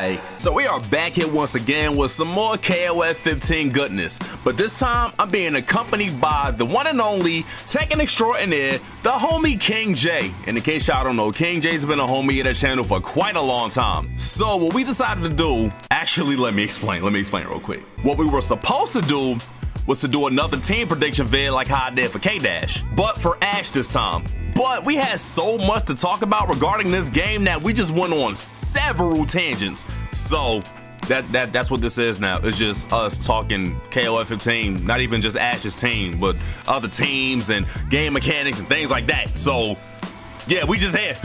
Alright, so we are back here once again with some more KOF 15 goodness, but this time I'm being accompanied by the one and only Tekken extraordinaire, the homie King Jae. And in case y'all don't know, King Jae's been a homie of the channel for quite a long time. So what we decided to do, actually let me explain real quick. What we were supposed to do was to do another team prediction vid like how I did for K-Dash, but for Ash this time. But we had so much to talk about regarding this game that we just went on several tangents. So that's what this is now. It's just us talking KOF 15, not even just Ash's team, but other teams and game mechanics and things like that. So yeah, we just had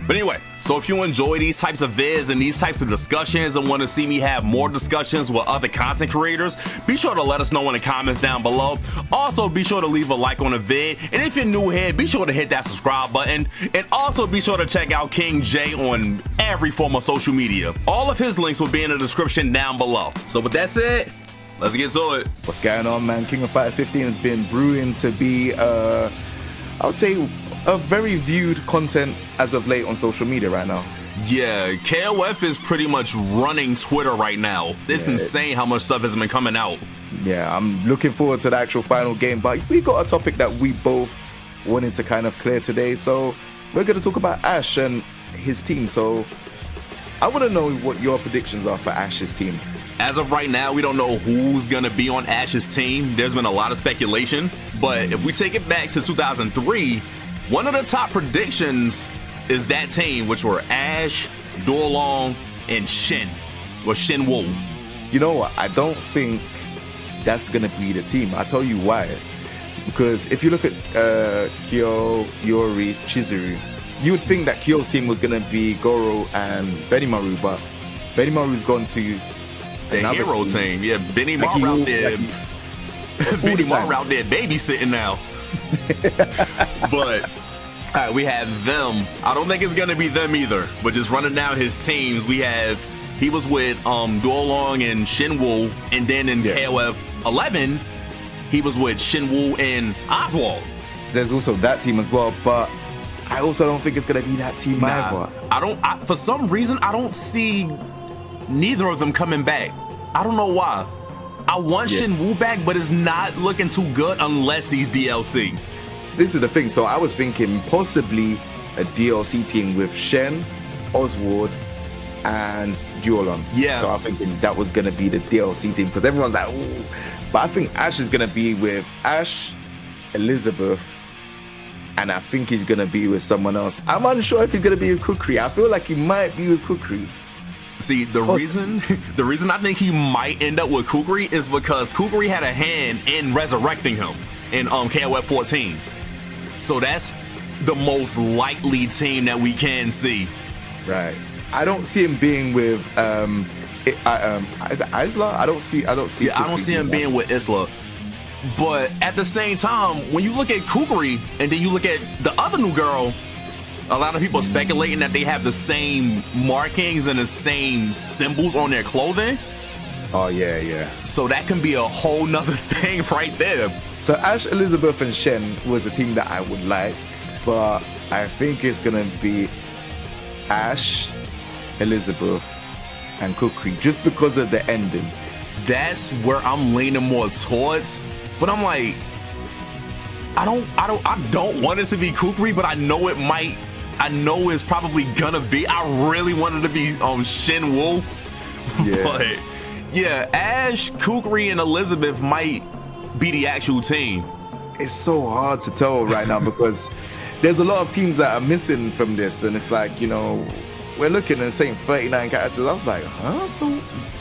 But anyway, so if you enjoy these types of vids and these types of discussions and want to see me have more discussions with other content creators, be sure to let us know in the comments down below. Also, be sure to leave a like on the vid, and if you're new here, be sure to hit that subscribe button, and also be sure to check out King Jae on every form of social media. All of his links will be in the description down below. So with that said, let's get to it. What's going on, man? King of Fighters 15 has been brewing to be, I would say, a very viewed content as of late on social media right now. Yeah, KOF is pretty much running Twitter right now. It's insane how much stuff has been coming out. Yeah, I'm looking forward to the actual final game, but we got a topic that we both wanted to kind of clear today. So we're going to talk about Ash and his team. So I want to know what your predictions are for Ash's team. As of right now, we don't know who's going to be on Ash's team. There's been a lot of speculation, but if we take it back to 2003, one of the top predictions is that team, which were Ash, Duolong, and Shin, or Shinwoo. You know what? I don't think that's going to be the team. I'll tell you why. Because if you look at Kyo, Yori, Chizuru, you would think that Kyo's team was going to be Goro and Benimaru, but Benimaru's gone to the hero team. Yeah, Benimaru out there. Benimaru out there babysitting now. But we have them. I don't think it's gonna be them either, but just running down his teams, he was with Duolong and Shinwoo, and then in KOF 11 he was with Shinwoo and Oswald. There's also that team as well, but I also don't think it's gonna be that team either. For some reason I don't see neither of them coming back. I don't know why. I want Shinwoo back, but it's not looking too good unless he's DLC. This is the thing. So I was thinking possibly a DLC team with Shen, Oswald, and Duolong. Yeah. So I was thinking that was going to be the DLC team because everyone's like, ooh. But I think Ash is going to be with Ash, Elizabeth, and I think he's going to be with someone else. I'm unsure if he's going to be with Kukri. I feel like he might be with Kukri. See, the reason I think he might end up with Kukri is because Kukri had a hand in resurrecting him in KOF 14. So that's the most likely team that we can see. Right. I don't see him being with is it Isla? I don't see. Yeah, I don't see him being with Isla. But at the same time, when you look at Kukri and then you look at the other new girl, a lot of people are speculating that they have the same markings and the same symbols on their clothing. Oh, yeah. So that can be a whole nother thing right there. So Ash, Elizabeth, and Shen was a team that I would like, but I think it's going to be Ash, Elizabeth, and Kukri, just because of the ending. That's where I'm leaning more towards, but I'm like, I don't want it to be Kukri, but I know it might. I know it's probably gonna be. I really wanted to be Shinwoo, but yeah, Ash, Kukri, and Elizabeth might be the actual team. It's so hard to tell right now because there's a lot of teams that are missing from this, and it's like, you know, we're looking and saying 39 characters. I was like, huh? So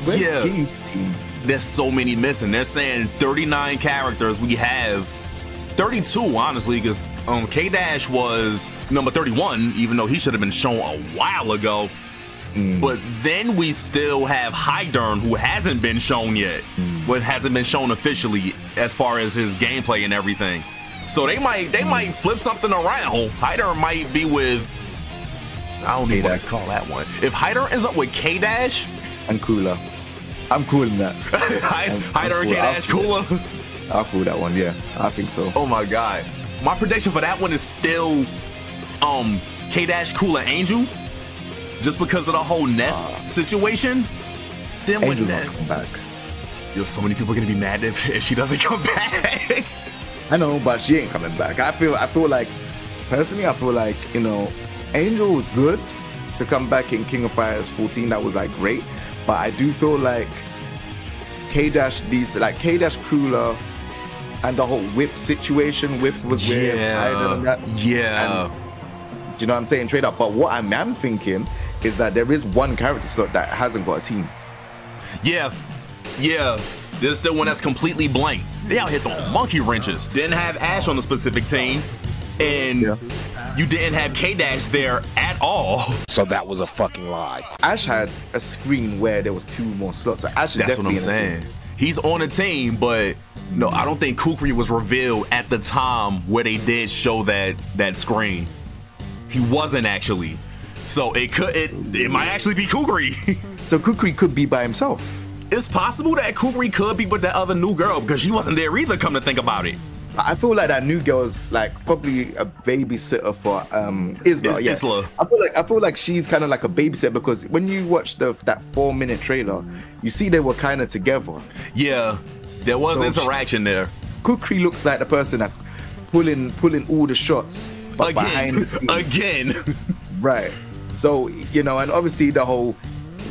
where's Gay's team? There's so many missing. They're saying 39 characters. We have 32, honestly, because K-Dash was number 31, even though he should have been shown a while ago. But then we still have Hydern, who hasn't been shown yet, but hasn't been shown officially as far as his gameplay and everything. So they might flip something around. Hydern might be with, I don't even want to call that one. If Hydern ends up with K-Dash, I'm cooler. I'm cool in that. Hydern and K-Dash cooler. I'll call that one, yeah. I think so. Oh my god. My prediction for that one is still K-Dash, Cooler, Angel. just because of the whole Nest situation. Then when Angel's not coming back. Yo, so many people are gonna be mad if she doesn't come back. I know, but she ain't coming back. I feel like, personally, I feel like, you know, Angel was good to come back in King of Fighters 14. That was like great, but I do feel like K-Dash, Cooler, and the whole Whip situation. Whip was with Aiden and that. Yeah. And, do you know what I'm saying? Trade up. But what I'm thinking is that there is one character slot that hasn't got a team. Yeah. There's still one that's completely blank. They out here throwing monkey wrenches. Didn't have Ash on the specific team, and you didn't have K-Dash there at all. So that was a fucking lie. Ash had a screen where there was 2 more slots. So Ash is That's definitely what I'm saying. He's on a team, but no, I don't think Kukri was revealed at the time where they did show that screen. He wasn't actually. So it might actually be Kukri. So Kukri could be by himself. It's possible that Kukri could be with that other new girl because she wasn't there either, come to think about it. I feel like that new girl is like probably a babysitter for Isla. Yeah. Isla. I feel like she's kind of like a babysitter because when you watch that 4-minute trailer, you see they were kind of together. Yeah, there was interaction there. Kukri looks like the person that's pulling all the shots, but behind the scenes. Again. Right. So, you know, and obviously the whole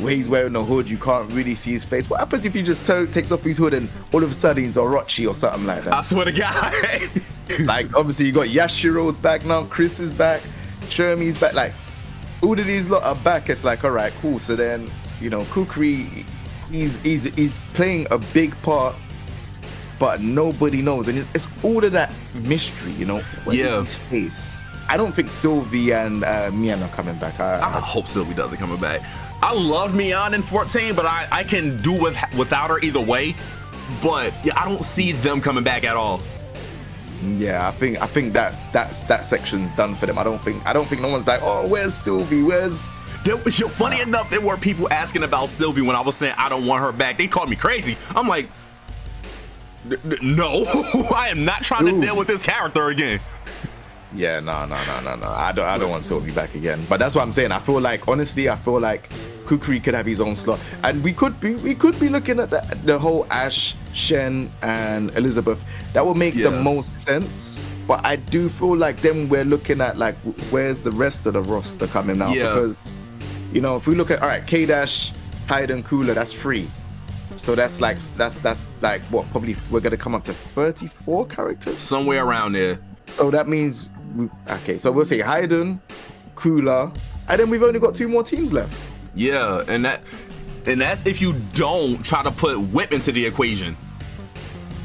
where he's wearing the hood, you can't really see his face. What happens if he just takes off his hood and all of a sudden he's Orochi or something like that? I swear to God. Like, obviously you got Yashiro's back now, Chris is back, Shermie's back. Like, all of these lot are back. It's like, all right, cool. So then, you know, Kukri, he's playing a big part, but nobody knows. And it's all of that mystery, you know? What is his face? I don't think Sylvie and Mian are coming back. I hope Sylvie doesn't come back. I love Mian in 14, but I can do without her either way. But yeah, I don't see them coming back at all. Yeah, I think that section's done for them. I don't think no one's like, oh, where's Sylvie? Funny enough, there were people asking about Sylvie when I was saying I don't want her back. They called me crazy. I'm like, no, I am not trying to deal with this character again. Yeah, no. I don't want Sylvie back again. But that's what I'm saying. I feel like, honestly, Kukri could have his own slot, and we could be looking at the whole Ash, Shen, and Elizabeth. That would make the most sense. But I do feel like then we're looking at like where's the rest of the roster coming out? Because, you know, if we look at K-Dash, Hayden, Cooler, that's 3. So that's like what, probably we're gonna come up to 34 characters somewhere around there. So that means so we'll say Hayden, Cooler, and then we've only got 2 more teams left. Yeah, and that's if you don't try to put Whip into the equation.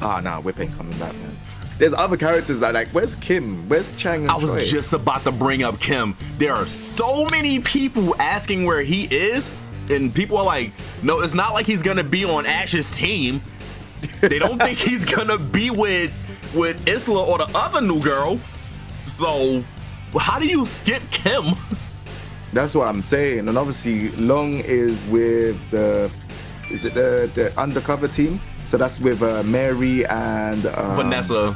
Nah, Whip ain't coming back, man. There's other characters that where's Kim? Where's Chang and Troy? Was just about to bring up Kim. There are so many people asking where he is, and people are like, no, it's not like he's gonna be on Ash's team. They don't think he's gonna be with Isla or the other new girl. So how do you skip Kim? That's what I'm saying. And obviously Long is with the undercover team. So that's with Mary and Vanessa.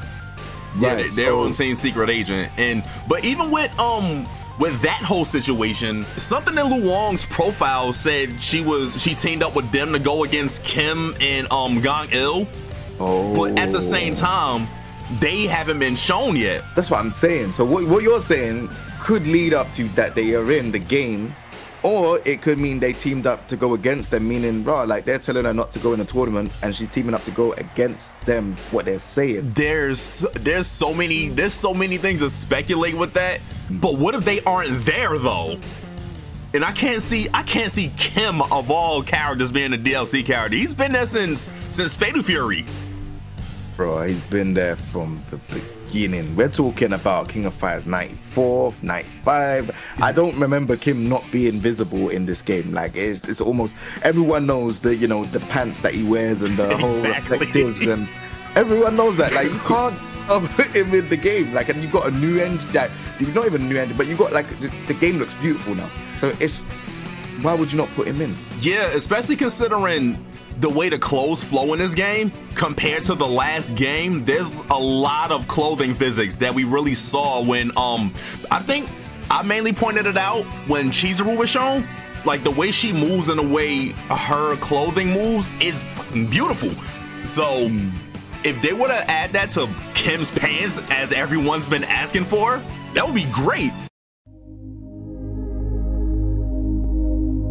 Yeah, right, they're on the same secret agent. But even with that whole situation, something in Lu Wong's profile said she teamed up with them to go against Kim and Gang Il. But at the same time, they haven't been shown yet. That's what I'm saying. So what you're saying could lead up to that they are in the game, or it could mean they teamed up to go against them, meaning like they're telling her not to go in a tournament and she's teaming up to go against them. What they're saying. There's so many things to speculate with that. But what if they aren't there though? And I can't see Kim of all characters being a DLC character. He's been there since Fatal Fury. Bro, he's been there from the beginning. We're talking about King of Fighters 94, 95. I don't remember Kim not being visible in this game. Like it's almost everyone knows the the pants that he wears and the whole reflectives, and everyone knows that. Like you can't put him in the game. Like, and you got a new engine that not even a new engine, but you got like the game looks beautiful now. So why would you not put him in? Yeah, especially considering the way the clothes flow in this game compared to the last game. There's a lot of clothing physics that we really saw when I think I mainly pointed it out when Chizuru was shown. like the way she moves and the way her clothing moves is fucking beautiful. So if they were to add that to Kim's pants, as everyone's been asking for, that would be great.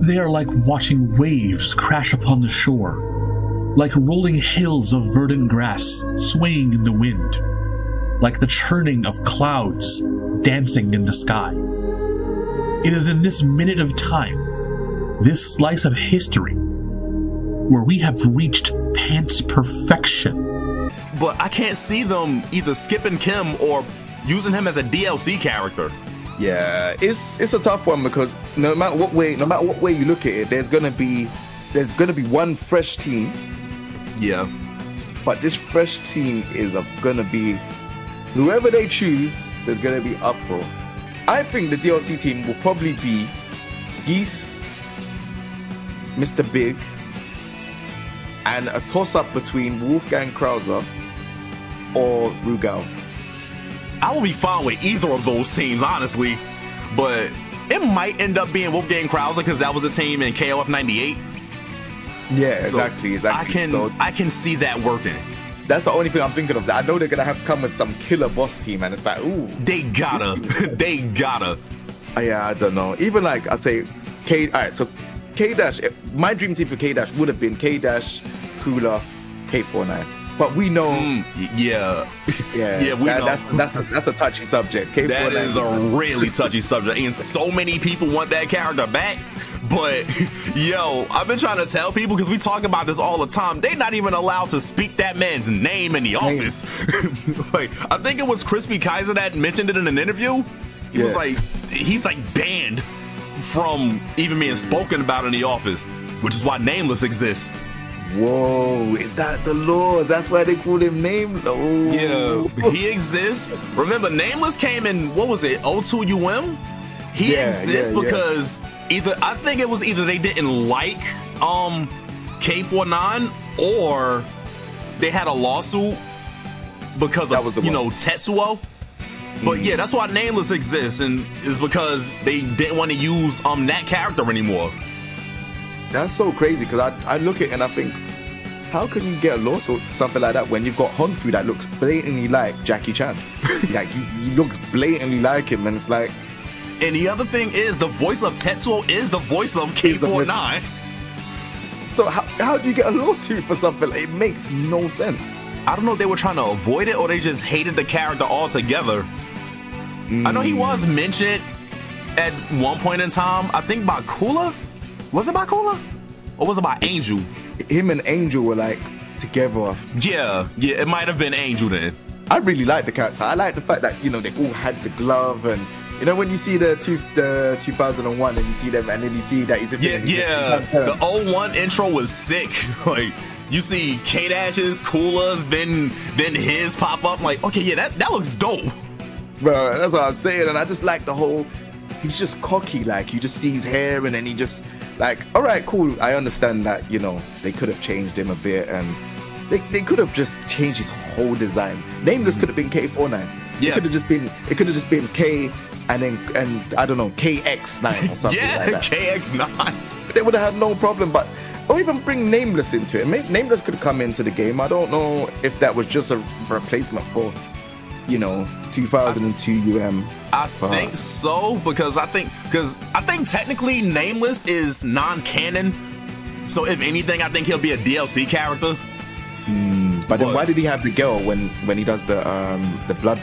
They are like watching waves crash upon the shore, like rolling hills of verdant grass swaying in the wind, like the churning of clouds dancing in the sky. It is in this minute of time, this slice of history, where we have reached pants perfection. But I can't see them either skipping Kim or using him as a DLC character. Yeah, it's a tough one, because no matter what way you look at it, there's gonna be one fresh team. Yeah. But this fresh team is gonna be whoever they choose. There's gonna be uproar. I think the DLC team will probably be Geese, Mr. Big, and a toss-up between Wolfgang Krauser or Rugal. I will be fine with either of those teams, honestly, but it might end up being Wolfgang Krauser because that was a team in KOF 98. Yeah, exactly. I can see that working. That's the only thing I'm thinking of. I know they're gonna have to come with some killer boss team, and it's like, ooh, they gotta. Yeah, I don't know. Even like I say, K. All right, so K Dash. My dream team for K Dash would have been K Dash, Cooler, K49. But we know, we know. That's a touchy subject. K49 that is a really touchy subject, and so many people want that character back. But yo, I've been trying to tell people, because we talk about this all the time, they're not even allowed to speak that man's name in the office. Like, I think it was Crispy Kaiser that mentioned it in an interview. He was like, he's like banned from even being spoken about in the office, which is why Nameless exists. Whoa, is that the Lord? That's why they call him Nameless. Oh. Yeah, he exists. Remember, Nameless came in, what was it, O2UM? He exists because I think it was either they didn't like K49 or they had a lawsuit because of, Tetsuo. But yeah, that's why Nameless exists, and is because they didn't want to use that character anymore. That's so crazy, because I look at it and I think, how can you get a lawsuit for something like that when you've got Honfu that looks blatantly like Jackie Chan? Like, he looks blatantly like him, and it's like... And the other thing is, the voice of Tetsuo is the voice of K49. So how do you get a lawsuit for something? It makes no sense. I don't know if they were trying to avoid it or they just hated the character altogether. I know he was mentioned at one point in time, I think by Kula? Was it by Kula? Or was it by Angel? Him and Angel were like together. Yeah, it might have been Angel then. I really like the character. I like the fact that, they all had the glove, and when you see the 2001 and you see them, and then you see that he's the 01 intro was sick. Like, you see K-Dash's, Kula's, then his pop up. Like, okay, yeah, that looks dope. Bro, that's what I'm saying. And I just like the whole, he's just cocky. Like, you just see his hair, and then he just like, all right, cool. I understand that, they could have changed him a bit, and they could have just changed his whole design. Nameless could have been K49. Yeah. It could have just been K and I don't know, KX9 or something like that. KX9. They would have had no problem, or even bring Nameless into it. Nameless could come into the game. I don't know if that was just a replacement for, 2002 UM. I think so, because I think technically Nameless is non-canon. So if anything, I think he'll be a DLC character. But then why did he have the girl when he does the blood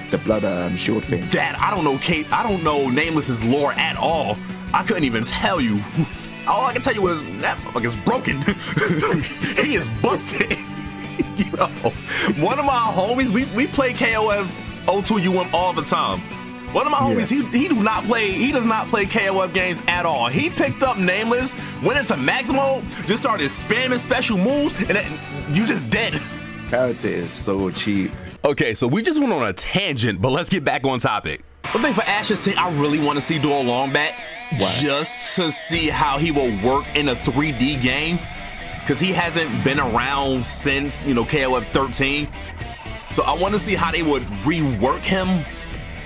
shield thing? That I don't know, Kate. I don't know Nameless's lore at all. I couldn't even tell you. All I can tell you is that motherfucker's broken. He is busted. One of my homies, we play KOF 02UM all the time. One of my homies, he does not play KOF games at all. He picked up Nameless, went into max mode, just started spamming special moves, and you just dead. Character is so cheap. Okay, so we just went on a tangent, but let's get back on topic. One thing for Ash's team, I really want to see Duo Longback, just to see how he will work in a 3D game, because he hasn't been around since KOF 13. So I want to see how they would rework him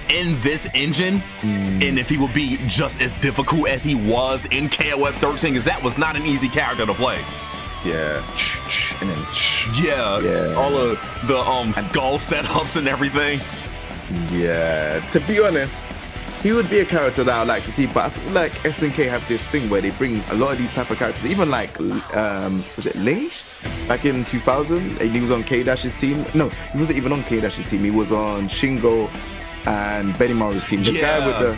in this engine, and if he would be just as difficult as he was in KOF 13, because that was not an easy character to play. Yeah. And then yeah. All of the skull setups and everything. Yeah. To be honest, he would be a character that I'd like to see, but I feel like SNK have this thing where they bring a lot of these type of characters, even like, was it Ling? Back in 2000, and he was on K-Dash's team. No, he wasn't even on K-Dash's team. He was on Shingo and Benimaru's team. The guy with the...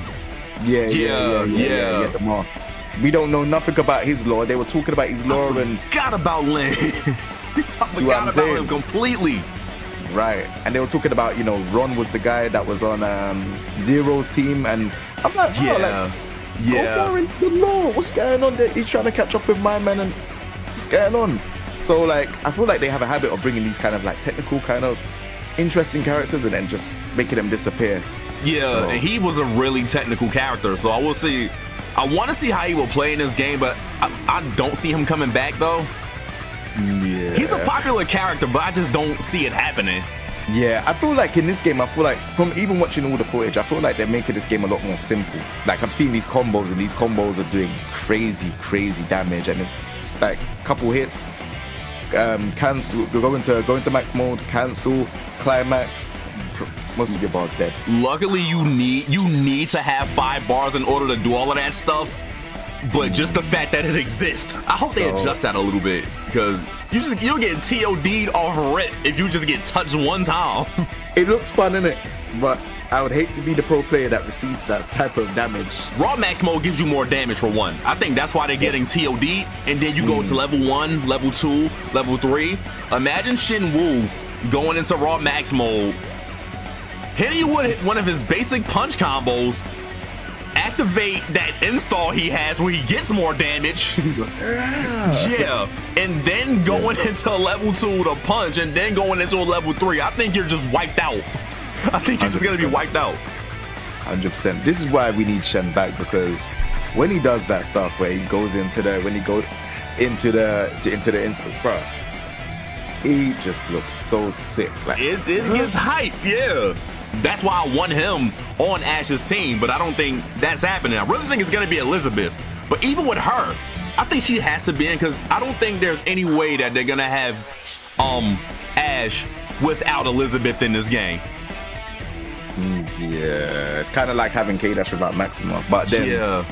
Yeah, the mask. We don't know nothing about his lore. They were talking about his lore and... forgot about Ling. I forgot about him completely. Right, and they were talking about, you know, Ron was the guy that was on Zero's team, and I'm like, go more into the lore. What's going on there? He's trying to catch up with my man, and what's going on? So, like, I feel like they have a habit of bringing these kind of, like, technical kind of interesting characters and then just making them disappear. Yeah, so. And he was a really technical character, so I will see. I want to see how he will play in this game, but I don't see him coming back, though. Yeah. He's a popular character, but I just don't see it happening. Yeah, I feel like in this game, I feel like from even watching all the footage, I feel like they're making this game a lot more simple. Like, I'm seeing these combos, and these combos are doing crazy damage, and it's like a couple hits, cancel, go into max mode, cancel, climax, most of your bars dead. Luckily, you need to have 5 bars in order to do all of that stuff. But just the fact that it exists, I hope they adjust that a little bit, because you'll get TOD'd off rip if you just get touched one time. It looks fun, innit? But I would hate to be the pro player that receives that type of damage. Raw max mode gives you more damage for one. I think that's why they're getting TOD'd, and then you go to level 1, level 2, level 3. Imagine Shin Woo going into raw max mode, hitting you with one of his basic punch combos, activate that install he has where he gets more damage. Yeah, and then going into a level 2 to punch, and then going into a level 3. I think you're just wiped out. I think you're just gonna be wiped out. 100%. This is why we need Shen back, because when he does that stuff where he goes into the into the instant, bro, he just looks so sick. Like, it gets hype. Yeah. That's why I want him on Ash's team, but I don't think that's happening. I really think it's going to be Elizabeth. But even with her, I think she has to be in, because I don't think there's any way that they're going to have Ash without Elizabeth in this game. Yeah, it's kind of like having K-Dash without Maxima. But then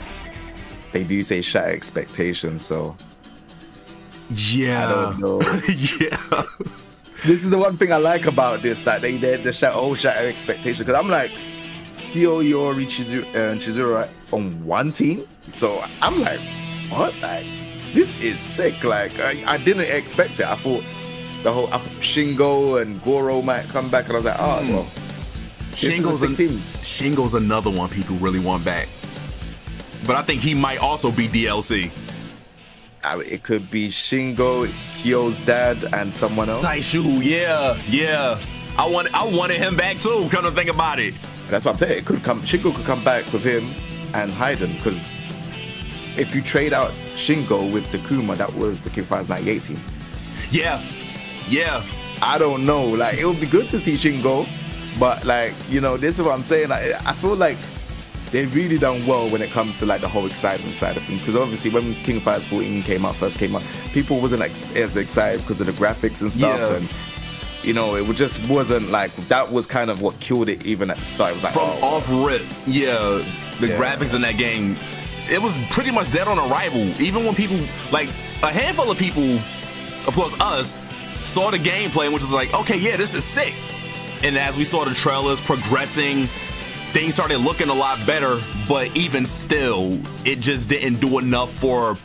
they do say shatter expectations, so yeah. I don't know. Yeah. This is the one thing I like about this, that they did the shatter expectation, because I'm like, Yori, Chizuru on one team, so I'm like, what? Like, this is sick. Like, I didn't expect it. I thought Shingo and Goro might come back, and I was like, oh well, Shingo's another one people really want back, but I think he might also be DLC. It could be Shingo, Hyo's dad, and someone else. Saishu, yeah. I wanted him back too. Come to think about it, that's what I'm saying. Shingo could come back with him and Hayden, because if you trade out Shingo with Takuma, that was the King Fighters 98 team. Yeah. I don't know. Like, it would be good to see Shingo, but like, you know, this is what I'm saying. Like, I feel like they've really done well when it comes to like the whole excitement side of things, because obviously when King Fighters 14 first came out, people wasn't like as excited because of the graphics and stuff, and you know, it just wasn't like, that was kind of what killed it even at the start. It was like, from off rip, the graphics in that game, it was pretty much dead on arrival. Even when people, like a handful of people, of course us, saw the gameplay and was just like, okay, yeah, this is sick. And as we saw the trailers progressing, things started looking a lot better, but even still, it just didn't do enough for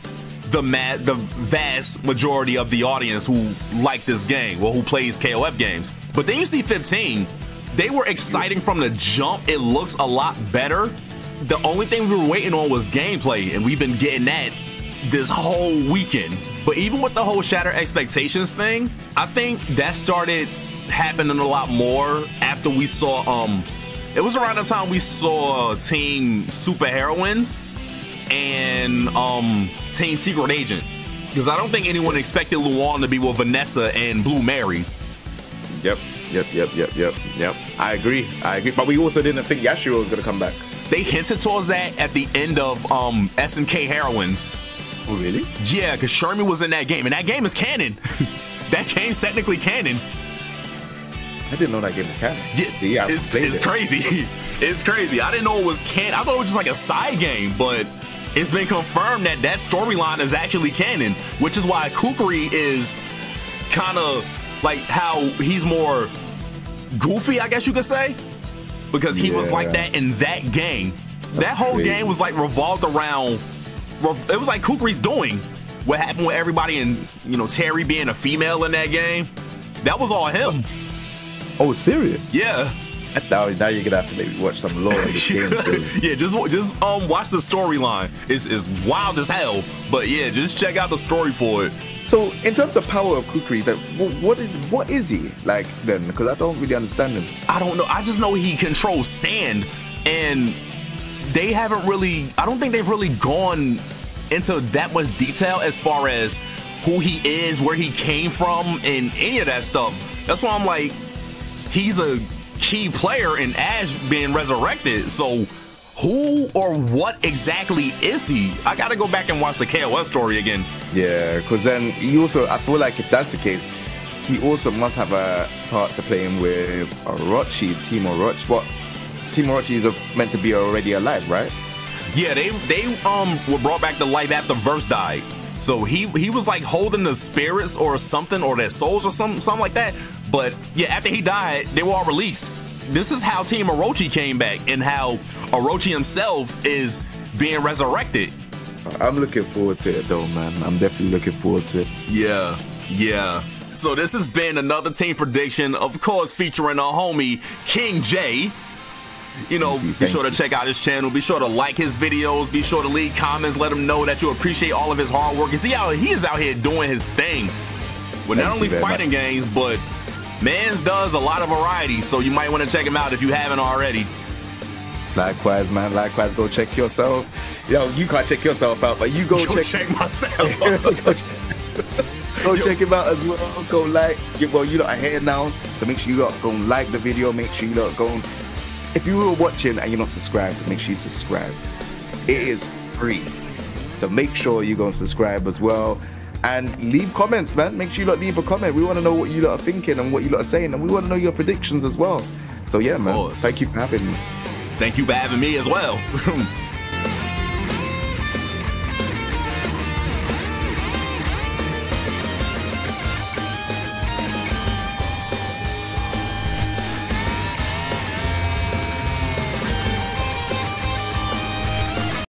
the vast majority of the audience who like this game, or who plays KOF games. But then you see 15, they were exciting from the jump. It looks a lot better. The only thing we were waiting on was gameplay, and we've been getting that this whole weekend. But even with the whole shatter expectations thing, I think that started happening a lot more after we saw it was around the time we saw Team Super Heroines and Team Secret Agent, because I don't think anyone expected Luan to be with Vanessa and Blue Mary. Yep. I agree. But we also didn't think Yashiro was going to come back. They hinted towards that at the end of SNK Heroines. Oh, really? Yeah, because Shermie was in that game, and that game is canon. That game's technically canon. I didn't know that game was canon. Yeah, see, it's crazy. It's crazy. I didn't know it was canon. I thought it was just like a side game, but it's been confirmed that that storyline is actually canon, which is why Kukri is kind of like how he's more goofy, I guess you could say, because he was like that in that game. That whole game was like revolved around, it was like Kukri's doing what happened with everybody, and you know, Terry being a female in that game. That was all him. Oh, serious? Yeah. Now you're gonna have to maybe watch some lore in this game. Yeah, just watch the storyline. It's wild as hell, but yeah, just check out the story for it. So in terms of power of Kukri, like, what is he like then? Because I don't really understand him. I don't know. I just know he controls sand, and they haven't really. I don't think they've really gone into that much detail as far as who he is, where he came from, and any of that stuff. That's why I'm like, he's a key player in Ash being resurrected. So who or what exactly is he? I gotta go back and watch the KOS story again. Yeah, because then he also, I feel like if that's the case, he also must have a part to play in with Orochi, Team Orochi. What? Team Orochi is meant to be already alive, right? Yeah, they were brought back to life after Verse died. So he was like holding the spirits or something, or their souls or something like that. But yeah, after he died, they were all released. This is how Team Orochi came back, and how Orochi himself is being resurrected. I'm looking forward to it though, man. I'm definitely looking forward to it. Yeah. So this has been another team prediction, of course, featuring our homie King Jae. You know, be sure to check out his channel. Be sure to like his videos. Be sure to leave comments. Let him know that you appreciate all of his hard work. Cause he is out here doing his thing with not only fighting games, but Mans does a lot of variety. So you might want to check him out if you haven't already. Likewise, man. Likewise, go check yourself. Yo, you can't check yourself out, but you go check myself. Go check him out as well. Go like. Well, you lot are here now, so make sure you lot go and like the video. Make sure you lot go and, if you were watching and you're not subscribed, make sure you subscribe. It is free. So make sure you go and subscribe as well. And leave comments, man. Make sure you lot leave a comment. We want to know what you lot are thinking and what you lot are saying. And we want to know your predictions as well. So yeah, man. Thank you for having me. Thank you for having me as well.